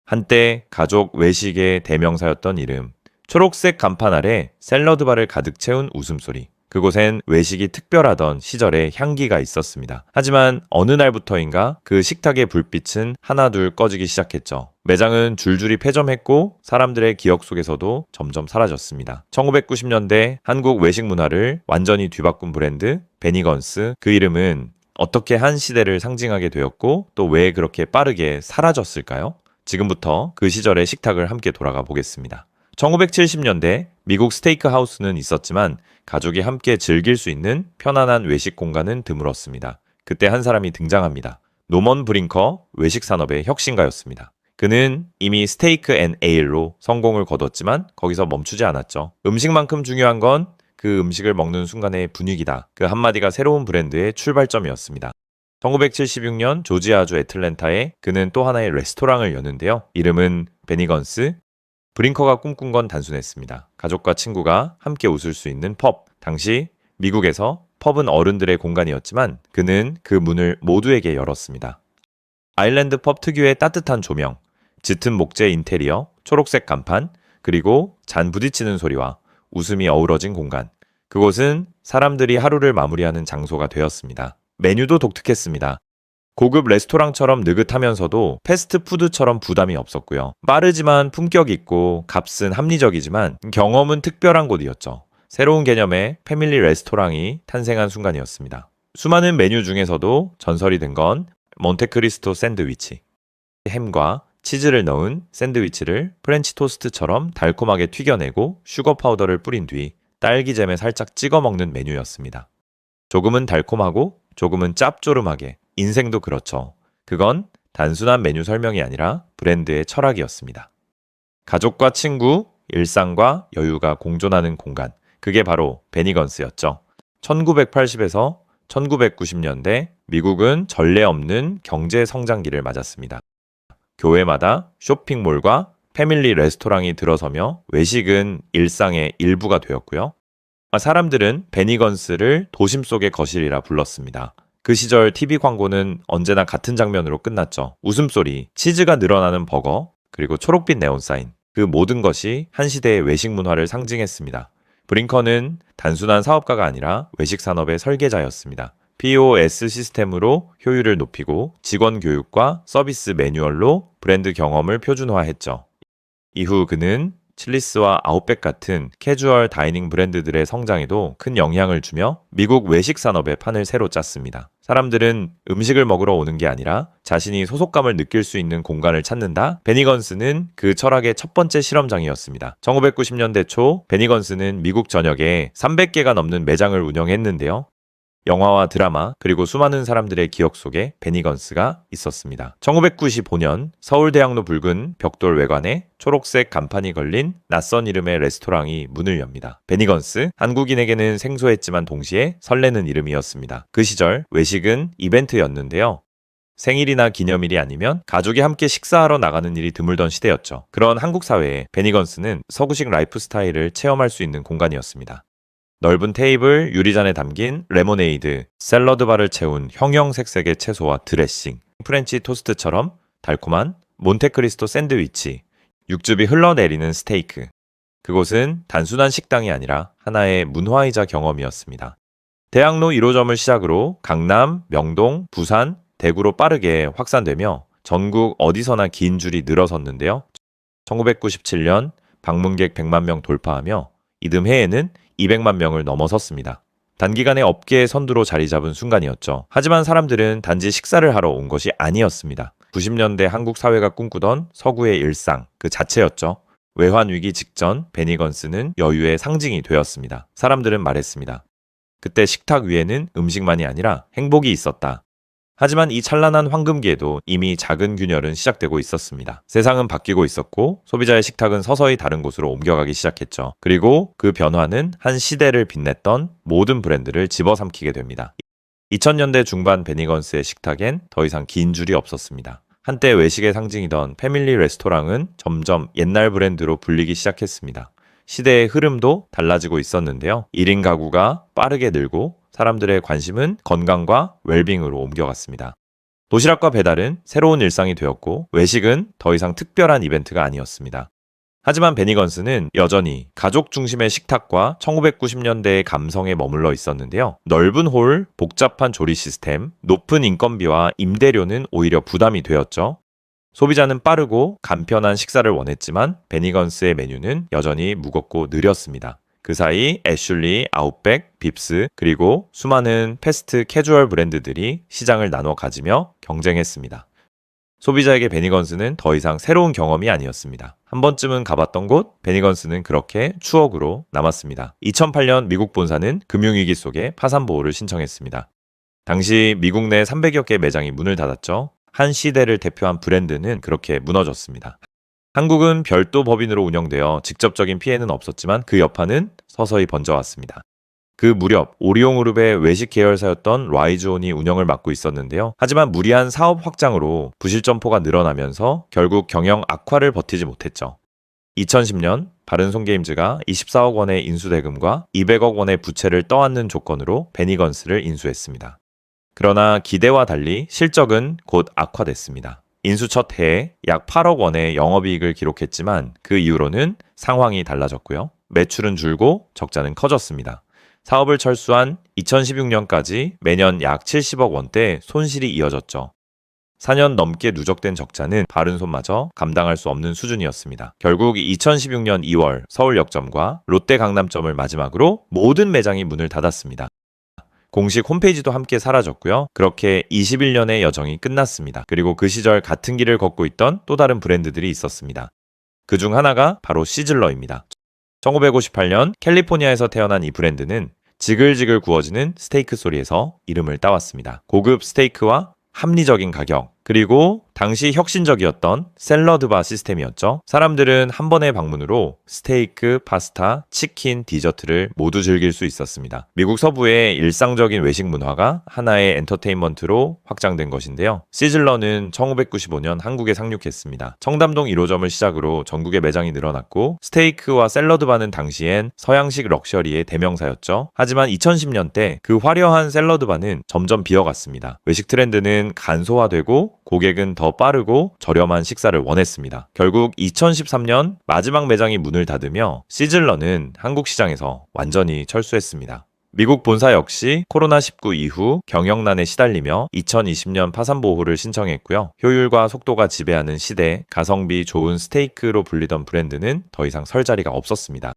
한때 가족 외식의 대명사였던 이름. 초록색 간판 아래 샐러드바를 가득 채운 웃음소리. 그곳엔 외식이 특별하던 시절의 향기가 있었습니다. 하지만 어느 날부터인가 그 식탁의 불빛은 하나둘 꺼지기 시작했죠. 매장은 줄줄이 폐점했고 사람들의 기억 속에서도 점점 사라졌습니다. 1990년대 한국 외식 문화를 완전히 뒤바꾼 브랜드 베니건스. 그 이름은 어떻게 한 시대를 상징하게 되었고 또 왜 그렇게 빠르게 사라졌을까요? 지금부터 그 시절의 식탁을 함께 돌아가 보겠습니다. 1970년대 미국 스테이크 하우스는 있었지만 가족이 함께 즐길 수 있는 편안한 외식 공간은 드물었습니다. 그때 한 사람이 등장합니다. 노먼 브링커, 외식 산업의 혁신가였습니다. 그는 이미 스테이크 앤 에일로 성공을 거뒀지만 거기서 멈추지 않았죠. 음식만큼 중요한 건 그 음식을 먹는 순간의 분위기다. 그 한마디가 새로운 브랜드의 출발점이었습니다. 1976년 조지아주 애틀랜타에 그는 또 하나의 레스토랑을 여는데요. 이름은 베니건스. 브링커가 꿈꾼 건 단순했습니다. 가족과 친구가 함께 웃을 수 있는 펍. 당시 미국에서 펍은 어른들의 공간이었지만 그는 그 문을 모두에게 열었습니다. 아일랜드 펍 특유의 따뜻한 조명, 짙은 목재 인테리어, 초록색 간판, 그리고 잔 부딪히는 소리와 웃음이 어우러진 공간. 그곳은 사람들이 하루를 마무리하는 장소가 되었습니다. 메뉴도 독특했습니다. 고급 레스토랑처럼 느긋하면서도 패스트푸드처럼 부담이 없었고요. 빠르지만 품격 있고 값은 합리적이지만 경험은 특별한 곳이었죠. 새로운 개념의 패밀리 레스토랑이 탄생한 순간이었습니다. 수많은 메뉴 중에서도 전설이 된 건 몬테크리스토 샌드위치. 햄과 치즈를 넣은 샌드위치를 프렌치 토스트처럼 달콤하게 튀겨내고 슈거 파우더를 뿌린 뒤 딸기잼에 살짝 찍어 먹는 메뉴였습니다. 조금은 달콤하고 조금은 짭조름하게. 인생도 그렇죠. 그건 단순한 메뉴 설명이 아니라 브랜드의 철학이었습니다. 가족과 친구, 일상과 여유가 공존하는 공간. 그게 바로 베니건스였죠. 1980에서 1990년대 미국은 전례 없는 경제 성장기를 맞았습니다. 교회마다 쇼핑몰과 패밀리 레스토랑이 들어서며 외식은 일상의 일부가 되었고요. 사람들은 베니건스를 도심 속의 거실이라 불렀습니다. 그 시절 TV 광고는 언제나 같은 장면으로 끝났죠. 웃음소리, 치즈가 늘어나는 버거, 그리고 초록빛 네온사인. 그 모든 것이 한 시대의 외식 문화를 상징했습니다. 브링커는 단순한 사업가가 아니라 외식 산업의 설계자였습니다. POS 시스템으로 효율을 높이고 직원 교육과 서비스 매뉴얼로 브랜드 경험을 표준화했죠. 이후 그는 칠리스와 아웃백 같은 캐주얼 다이닝 브랜드들의 성장에도 큰 영향을 주며 미국 외식 산업의 판을 새로 짰습니다. 사람들은 음식을 먹으러 오는 게 아니라 자신이 소속감을 느낄 수 있는 공간을 찾는다. 베니건스는 그 철학의 첫 번째 실험장이었습니다. 1990년대 초 베니건스는 미국 전역에 300개가 넘는 매장을 운영했는데요. 영화와 드라마 그리고 수많은 사람들의 기억 속에 베니건스가 있었습니다. 1995년 서울대학로 붉은 벽돌 외관에 초록색 간판이 걸린 낯선 이름의 레스토랑이 문을 엽니다. 베니건스, 한국인에게는 생소했지만 동시에 설레는 이름이었습니다. 그 시절 외식은 이벤트였는데요. 생일이나 기념일이 아니면 가족이 함께 식사하러 나가는 일이 드물던 시대였죠. 그런 한국 사회에 베니건스는 서구식 라이프 스타일을 체험할 수 있는 공간이었습니다. 넓은 테이블, 유리잔에 담긴 레모네이드, 샐러드바를 채운 형형색색의 채소와 드레싱, 프렌치 토스트처럼 달콤한 몬테크리스토 샌드위치, 육즙이 흘러내리는 스테이크. 그곳은 단순한 식당이 아니라 하나의 문화이자 경험이었습니다. 대학로 1호점을 시작으로 강남, 명동, 부산, 대구로 빠르게 확산되며 전국 어디서나 긴 줄이 늘어섰는데요. 1997년 방문객 100만 명 돌파하며 이듬해에는 200만 명을 넘어섰습니다. 단기간에 업계의 선두로 자리 잡은 순간이었죠. 하지만 사람들은 단지 식사를 하러 온 것이 아니었습니다. 90년대 한국 사회가 꿈꾸던 서구의 일상 그 자체였죠. 외환 위기 직전 베니건스는 여유의 상징이 되었습니다. 사람들은 말했습니다. 그때 식탁 위에는 음식만이 아니라 행복이 있었다. 하지만 이 찬란한 황금기에도 이미 작은 균열은 시작되고 있었습니다. 세상은 바뀌고 있었고 소비자의 식탁은 서서히 다른 곳으로 옮겨가기 시작했죠. 그리고 그 변화는 한 시대를 빛냈던 모든 브랜드를 집어삼키게 됩니다. 2000년대 중반 베니건스의 식탁엔 더 이상 긴 줄이 없었습니다. 한때 외식의 상징이던 패밀리 레스토랑은 점점 옛날 브랜드로 불리기 시작했습니다. 시대의 흐름도 달라지고 있었는데요. 1인 가구가 빠르게 늘고 사람들의 관심은 건강과 웰빙으로 옮겨갔습니다. 도시락과 배달은 새로운 일상이 되었고 외식은 더 이상 특별한 이벤트가 아니었습니다. 하지만 베니건스는 여전히 가족 중심의 식탁과 1990년대의 감성에 머물러 있었는데요. 넓은 홀, 복잡한 조리 시스템, 높은 인건비와 임대료는 오히려 부담이 되었죠. 소비자는 빠르고 간편한 식사를 원했지만 베니건스의 메뉴는 여전히 무겁고 느렸습니다. 그 사이 애슐리, 아웃백, 빕스, 그리고 수많은 패스트 캐주얼 브랜드들이 시장을 나눠 가지며 경쟁했습니다. 소비자에게 베니건스는 더 이상 새로운 경험이 아니었습니다. 한 번쯤은 가봤던 곳, 베니건스는 그렇게 추억으로 남았습니다. 2008년 미국 본사는 금융위기 속에 파산보호를 신청했습니다. 당시 미국 내 300여 개 매장이 문을 닫았죠. 한 시대를 대표한 브랜드는 그렇게 무너졌습니다. 한국은 별도 법인으로 운영되어 직접적인 피해는 없었지만 그 여파는 서서히 번져왔습니다. 그 무렵 오리온그룹의 외식 계열사였던 라이즈온이 운영을 맡고 있었는데요. 하지만 무리한 사업 확장으로 부실 점포가 늘어나면서 결국 경영 악화를 버티지 못했죠. 2010년 바른손게임즈가 24억 원의 인수대금과 200억 원의 부채를 떠안는 조건으로 베니건스를 인수했습니다. 그러나 기대와 달리 실적은 곧 악화됐습니다. 인수 첫 해에 약 8억 원의 영업이익을 기록했지만 그 이후로는 상황이 달라졌고요. 매출은 줄고 적자는 커졌습니다. 사업을 철수한 2016년까지 매년 약 70억 원대 손실이 이어졌죠. 4년 넘게 누적된 적자는 바른손마저 감당할 수 없는 수준이었습니다. 결국 2016년 2월 서울역점과 롯데 강남점을 마지막으로 모든 매장이 문을 닫았습니다. 공식 홈페이지도 함께 사라졌고요. 그렇게 21년의 여정이 끝났습니다. 그리고 그 시절 같은 길을 걷고 있던 또 다른 브랜드들이 있었습니다. 그중 하나가 바로 시즐러입니다. 1958년 캘리포니아에서 태어난 이 브랜드는 지글지글 구워지는 스테이크 소리에서 이름을 따왔습니다. 고급 스테이크와 합리적인 가격, 그리고 당시 혁신적이었던 샐러드바 시스템이었죠. 사람들은 한 번의 방문으로 스테이크, 파스타, 치킨, 디저트를 모두 즐길 수 있었습니다. 미국 서부의 일상적인 외식 문화가 하나의 엔터테인먼트로 확장된 것인데요. 시즐러는 1995년 한국에 상륙했습니다. 청담동 1호점을 시작으로 전국의 매장이 늘어났고 스테이크와 샐러드바는 당시엔 서양식 럭셔리의 대명사였죠. 하지만 2010년대 그 화려한 샐러드바는 점점 비어갔습니다. 외식 트렌드는 간소화되고 고객은 더 빠르고 저렴한 식사를 원했습니다. 결국 2013년 마지막 매장이 문을 닫으며 시즐러는 한국 시장에서 완전히 철수했습니다. 미국 본사 역시 코로나19 이후 경영난에 시달리며 2020년 파산보호를 신청했고요. 효율과 속도가 지배하는 시대, 가성비 좋은 스테이크로 불리던 브랜드는 더 이상 설 자리가 없었습니다.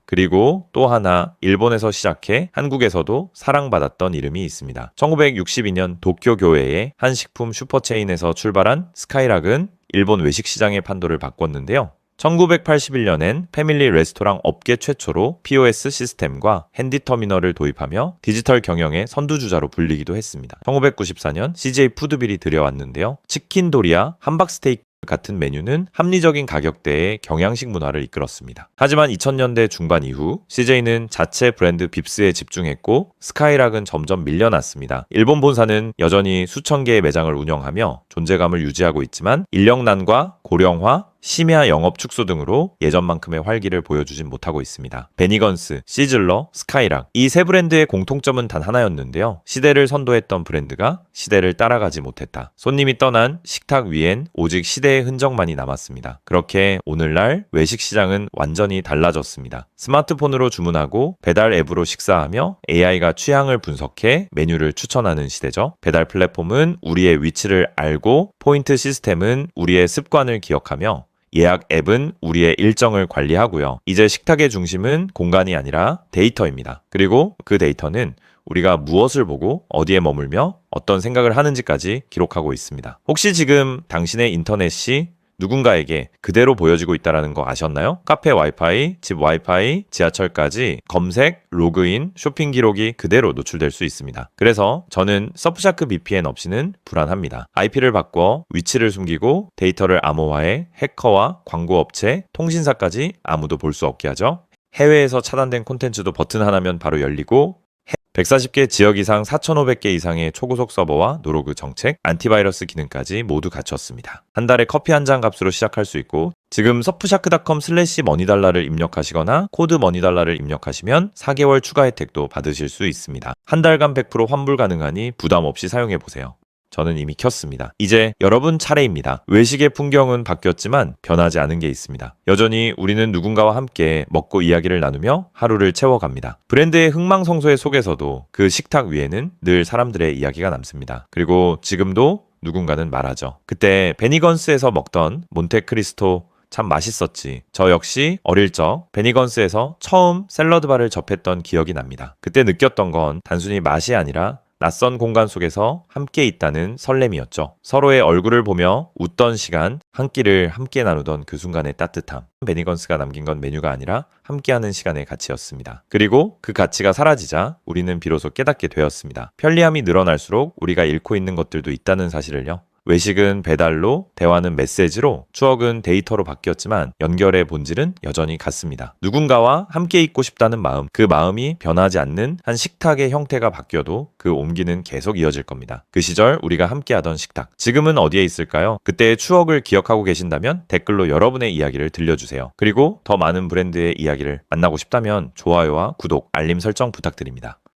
그리고 또 하나 일본에서 시작해 한국에서도 사랑받았던 이름이 있습니다. 1962년 도쿄 교외의 한 식품 슈퍼체인에서 출발한 스카이락은 일본 외식 시장의 판도를 바꿨는데요. 1981년엔 패밀리 레스토랑 업계 최초로 POS 시스템과 핸디터미널을 도입하며 디지털 경영의 선두주자로 불리기도 했습니다. 1994년 CJ 푸드빌이 들여왔는데요. 치킨 도리아, 함박스테이크 같은 메뉴는 합리적인 가격대의 경양식 문화를 이끌었습니다. 하지만 2000년대 중반 이후 CJ는 자체 브랜드 빕스에 집중했고 스카이락은 점점 밀려났습니다. 일본 본사는 여전히 수천 개의 매장을 운영하며 존재감을 유지하고 있지만 인력난과 고령화, 심야 영업 축소 등으로 예전만큼의 활기를 보여주진 못하고 있습니다. 베니건스, 시즐러, 스카이락 이 세 브랜드의 공통점은 단 하나였는데요. 시대를 선도했던 브랜드가 시대를 따라가지 못했다. 손님이 떠난 식탁 위엔 오직 시대의 흔적만이 남았습니다. 그렇게 오늘날 외식 시장은 완전히 달라졌습니다. 스마트폰으로 주문하고 배달 앱으로 식사하며 AI가 취향을 분석해 메뉴를 추천하는 시대죠. 배달 플랫폼은 우리의 위치를 알고 포인트 시스템은 우리의 습관을 기억하며 예약 앱은 우리의 일정을 관리하고요. 이제 식탁의 중심은 공간이 아니라 데이터입니다. 그리고 그 데이터는 우리가 무엇을 보고 어디에 머물며 어떤 생각을 하는지까지 기록하고 있습니다. 혹시 지금 당신의 인터넷이 누군가에게 그대로 보여지고 있다는 거 아셨나요? 카페 와이파이, 집 와이파이, 지하철까지 검색, 로그인, 쇼핑 기록이 그대로 노출될 수 있습니다. 그래서 저는 서프샤크 VPN 없이는 불안합니다. IP를 바꿔 위치를 숨기고 데이터를 암호화해 해커와 광고업체, 통신사까지 아무도 볼 수 없게 하죠. 해외에서 차단된 콘텐츠도 버튼 하나면 바로 열리고 140개 지역 이상 4,500개 이상의 초고속 서버와 노로그 정책, 안티바이러스 기능까지 모두 갖췄습니다. 한 달에 커피 한 잔 값으로 시작할 수 있고 지금 surfshark.com/머니달러를 입력하시거나 코드 머니달러를 입력하시면 4개월 추가 혜택도 받으실 수 있습니다. 한 달간 100% 환불 가능하니 부담 없이 사용해보세요. 저는 이미 켰습니다. 이제 여러분 차례입니다. 외식의 풍경은 바뀌었지만 변하지 않은 게 있습니다. 여전히 우리는 누군가와 함께 먹고 이야기를 나누며 하루를 채워갑니다. 브랜드의 흥망성쇠 속에서도 그 식탁 위에는 늘 사람들의 이야기가 남습니다. 그리고 지금도 누군가는 말하죠. 그때 베니건스에서 먹던 몬테크리스토 참 맛있었지. 저 역시 어릴 적 베니건스에서 처음 샐러드바를 접했던 기억이 납니다. 그때 느꼈던 건 단순히 맛이 아니라 낯선 공간 속에서 함께 있다는 설렘이었죠. 서로의 얼굴을 보며 웃던 시간, 한 끼를 함께 나누던 그 순간의 따뜻함. 베니건스가 남긴 건 메뉴가 아니라 함께하는 시간의 가치였습니다. 그리고 그 가치가 사라지자 우리는 비로소 깨닫게 되었습니다. 편리함이 늘어날수록 우리가 잃고 있는 것들도 있다는 사실을요. 외식은 배달로, 대화는 메시지로, 추억은 데이터로 바뀌었지만 연결의 본질은 여전히 같습니다. 누군가와 함께 있고 싶다는 마음, 그 마음이 변하지 않는 한 식탁의 형태가 바뀌어도 그 옮기는 계속 이어질 겁니다. 그 시절 우리가 함께하던 식탁, 지금은 어디에 있을까요? 그때의 추억을 기억하고 계신다면 댓글로 여러분의 이야기를 들려주세요. 그리고 더 많은 브랜드의 이야기를 만나고 싶다면 좋아요와 구독, 알림 설정 부탁드립니다.